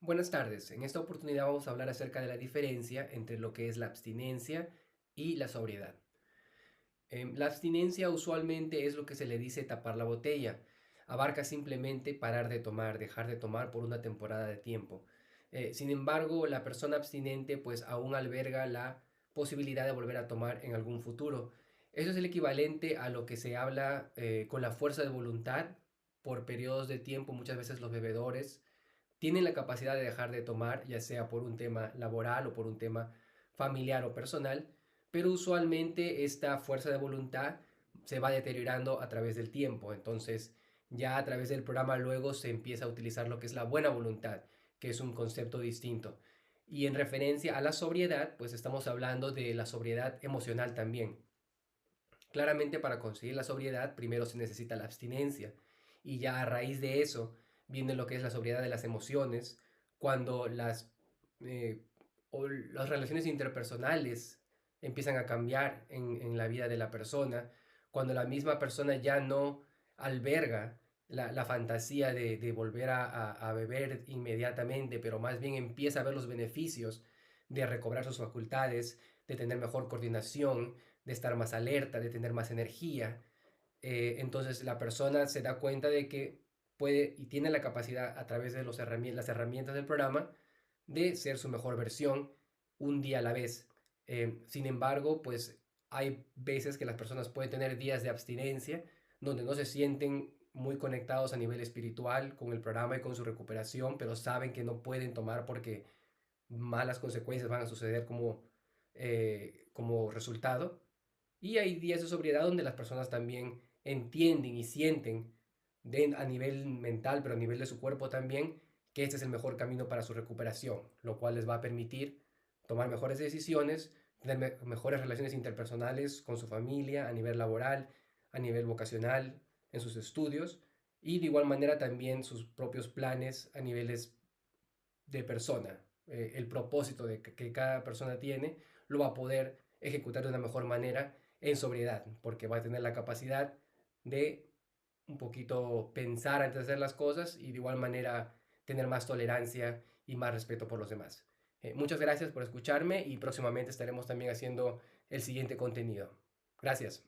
Buenas tardes. En esta oportunidad vamos a hablar acerca de la diferencia entre lo que es la abstinencia y la sobriedad. La abstinencia usualmente es lo que se le dice tapar la botella. Abarca simplemente parar de tomar, dejar de tomar por una temporada de tiempo. Sin embargo, la persona abstinente pues aún alberga la posibilidad de volver a tomar en algún futuro. Eso es el equivalente a lo que se habla con la fuerza de voluntad por periodos de tiempo. Muchas veces los bebedores tienen la capacidad de dejar de tomar, ya sea por un tema laboral o por un tema familiar o personal, pero usualmente esta fuerza de voluntad se va deteriorando a través del tiempo. Entonces, ya a través del programa luego se empieza a utilizar lo que es la buena voluntad, que es un concepto distinto. Y en referencia a la sobriedad, pues estamos hablando de la sobriedad emocional también. Claramente para conseguir la sobriedad primero se necesita la abstinencia y ya a raíz de eso viene lo que es la sobriedad de las emociones, cuando eh, las relaciones interpersonales empiezan a cambiar en la vida de la persona, cuando la misma persona ya no alberga la fantasía de volver a beber inmediatamente, pero más bien empieza a ver los beneficios de recobrar sus facultades, de tener mejor coordinación, de estar más alerta, de tener más energía. Entonces la persona se da cuenta de que puede y tiene la capacidad a través de las herramientas del programa de ser su mejor versión un día a la vez. Sin embargo, pues hay veces que las personas pueden tener días de abstinencia donde no se sienten muy conectados a nivel espiritual con el programa y con su recuperación, pero saben que no pueden tomar porque malas consecuencias van a suceder como resultado. Y hay días de sobriedad donde las personas también entienden y sienten a nivel mental, pero a nivel de su cuerpo también, que este es el mejor camino para su recuperación, lo cual les va a permitir tomar mejores decisiones, tener mejores relaciones interpersonales con su familia, a nivel laboral, a nivel vocacional, en sus estudios, y de igual manera también sus propios planes a niveles de persona. El propósito que cada persona tiene lo va a poder ejecutar de una mejor manera en sobriedad, porque va a tener la capacidad de un poquito pensar antes de hacer las cosas y de igual manera tener más tolerancia y más respeto por los demás. Muchas gracias por escucharme y próximamente estaremos también haciendo el siguiente contenido. Gracias.